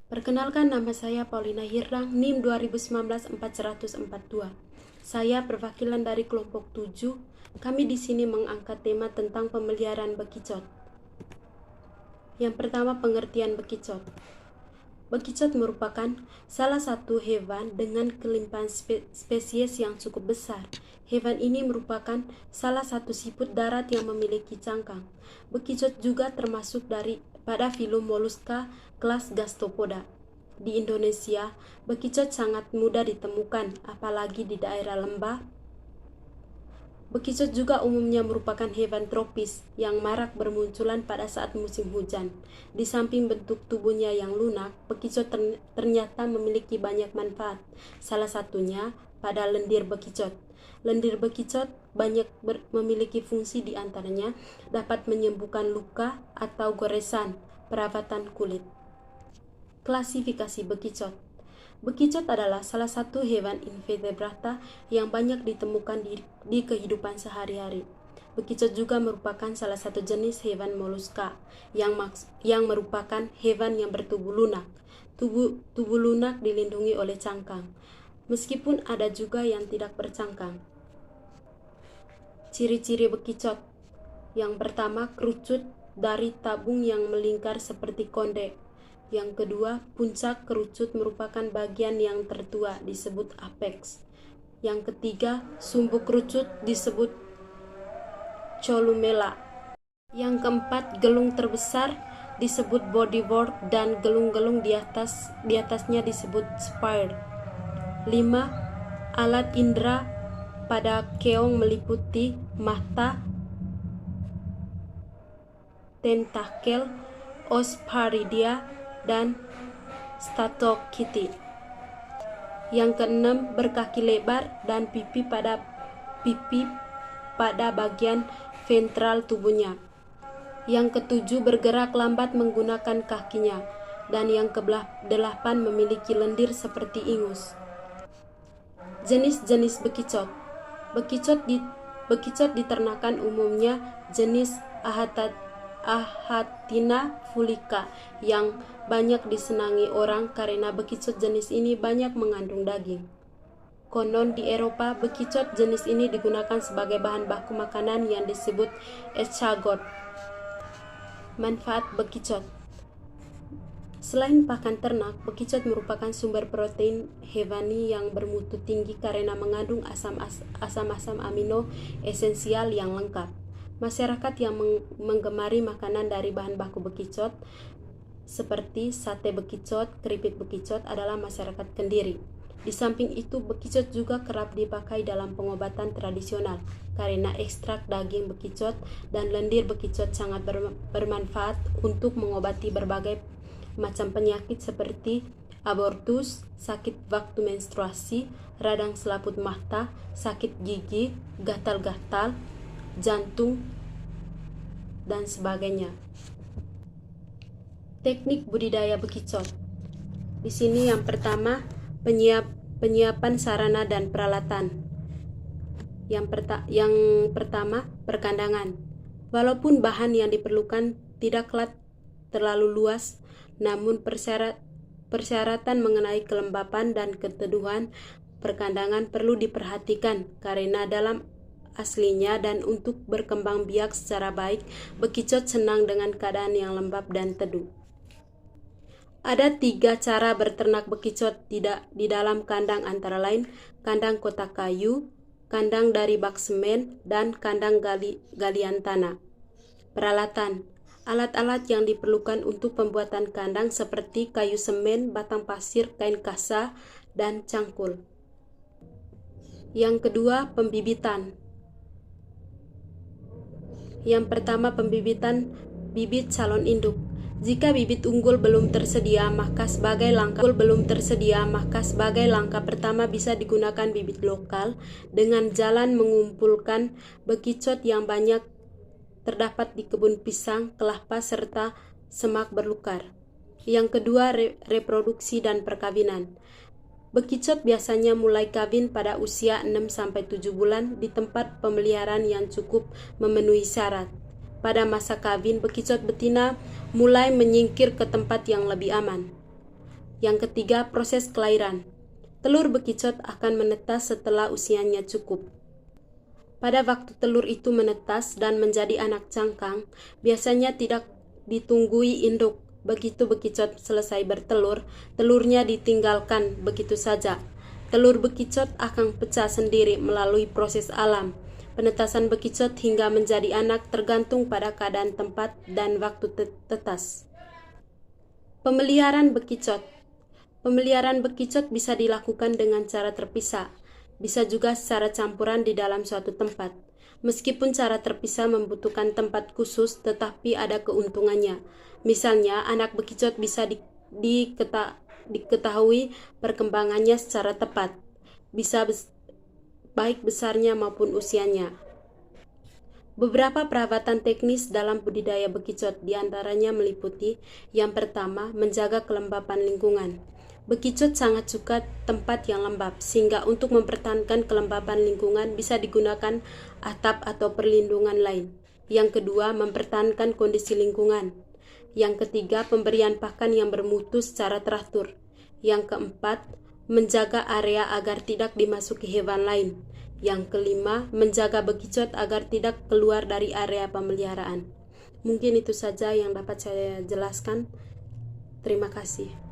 Perkenalkan, nama saya Paulina Hirang, NIM 2019-4142. Saya perwakilan dari kelompok 7. Kami di sini mengangkat tema tentang pemeliharaan bekicot. Yang pertama, pengertian bekicot. Bekicot merupakan salah satu hewan dengan kelimpahan spesies yang cukup besar. Hewan ini merupakan salah satu siput darat yang memiliki cangkang. Bekicot juga termasuk pada filum Mollusca kelas Gastropoda. Di Indonesia, bekicot sangat mudah ditemukan, apalagi di daerah lembah. Bekicot juga umumnya merupakan hewan tropis yang marak bermunculan pada saat musim hujan. Di samping bentuk tubuhnya yang lunak, bekicot ternyata memiliki banyak manfaat. Salah satunya pada lendir bekicot. Lendir bekicot memiliki fungsi, di antaranya dapat menyembuhkan luka atau goresan, perawatan kulit. Klasifikasi bekicot. Bekicot adalah salah satu hewan invertebrata yang banyak ditemukan di kehidupan sehari-hari. Bekicot juga merupakan salah satu jenis hewan moluska yang merupakan hewan yang bertubuh lunak. Tubuh lunak dilindungi oleh cangkang, meskipun ada juga yang tidak bercangkang. Ciri-ciri bekicot. Yang pertama, kerucut dari tabung yang melingkar seperti konde. Yang kedua, puncak kerucut merupakan bagian yang tertua, disebut apex. Yang ketiga, sumbu kerucut disebut columella. Yang keempat, gelung terbesar disebut bodywork dan gelung-gelung di atasnya disebut spire. 5. Alat indera pada keong meliputi mata, tentakel, os paridia, dan statociti. Yang keenam, berkaki lebar dan pipi pada bagian ventral tubuhnya. Yang ketujuh, bergerak lambat menggunakan kakinya. Dan yang kedelapan, memiliki lendir seperti ingus. Jenis-jenis bekicot. Bekicot diternakan umumnya jenis Ahatina fulica yang banyak disenangi orang karena bekicot jenis ini banyak mengandung daging. Konon di Eropa, bekicot jenis ini digunakan sebagai bahan baku makanan yang disebut escargot. Manfaat bekicot. Selain pakan ternak, bekicot merupakan sumber protein hewani yang bermutu tinggi karena mengandung asam-asam amino esensial yang lengkap. Masyarakat yang menggemari makanan dari bahan baku bekicot seperti sate bekicot, keripik bekicot adalah masyarakat Kendiri. Di samping itu, bekicot juga kerap dipakai dalam pengobatan tradisional karena ekstrak daging bekicot dan lendir bekicot sangat bermanfaat untuk mengobati berbagai macam penyakit seperti abortus, sakit waktu menstruasi, radang selaput mata, sakit gigi, gatal-gatal, jantung, dan sebagainya. Teknik budidaya bekicot. Di sini yang pertama, penyiapan sarana dan peralatan. Yang pertama, perkandangan. Walaupun bahan yang diperlukan tidaklah terlalu luas, namun persyaratan mengenai kelembapan dan keteduhan perkandangan perlu diperhatikan karena dalam aslinya dan untuk berkembang biak secara baik, bekicot senang dengan keadaan yang lembab dan teduh. Ada 3 cara berternak bekicot di dalam kandang, antara lain kandang kotak kayu, kandang dari bak semen, dan kandang galian tanah. Peralatan. Alat-alat yang diperlukan untuk pembuatan kandang seperti kayu semen, batang pasir, kain kasa, dan cangkul. Yang kedua, pembibitan. Yang pertama, pembibitan bibit calon induk. Jika bibit unggul belum tersedia, maka sebagai langkah pertama bisa digunakan bibit lokal dengan jalan mengumpulkan bekicot yang banyak terdapat di kebun pisang, kelapa, serta semak belukar. Yang kedua, reproduksi dan perkawinan. Bekicot biasanya mulai kawin pada usia 6-7 bulan di tempat pemeliharaan yang cukup memenuhi syarat. Pada masa kawin, bekicot betina mulai menyingkir ke tempat yang lebih aman. Yang ketiga, proses kelahiran. Telur bekicot akan menetas setelah usianya cukup. Pada waktu telur itu menetas dan menjadi anak cangkang, biasanya tidak ditunggui induk. Begitu bekicot selesai bertelur, telurnya ditinggalkan begitu saja. Telur bekicot akan pecah sendiri melalui proses alam. Penetasan bekicot hingga menjadi anak tergantung pada keadaan tempat dan waktu tetas. Pemeliharaan bekicot. Pemeliharaan bekicot bisa dilakukan dengan cara terpisah. Bisa juga secara campuran di dalam suatu tempat. Meskipun cara terpisah membutuhkan tempat khusus, tetapi ada keuntungannya. Misalnya, anak bekicot bisa diketahui perkembangannya secara tepat, bisa baik besarnya maupun usianya. Beberapa perawatan teknis dalam budidaya bekicot diantaranya meliputi: yang pertama, menjaga kelembapan lingkungan. Bekicot sangat suka tempat yang lembab, sehingga untuk mempertahankan kelembapan lingkungan bisa digunakan atap atau perlindungan lain. Yang kedua, mempertahankan kondisi lingkungan. Yang ketiga, pemberian pakan yang bermutu secara teratur. Yang keempat, menjaga area agar tidak dimasuki hewan lain. Yang kelima, menjaga bekicot agar tidak keluar dari area pemeliharaan. Mungkin itu saja yang dapat saya jelaskan. Terima kasih.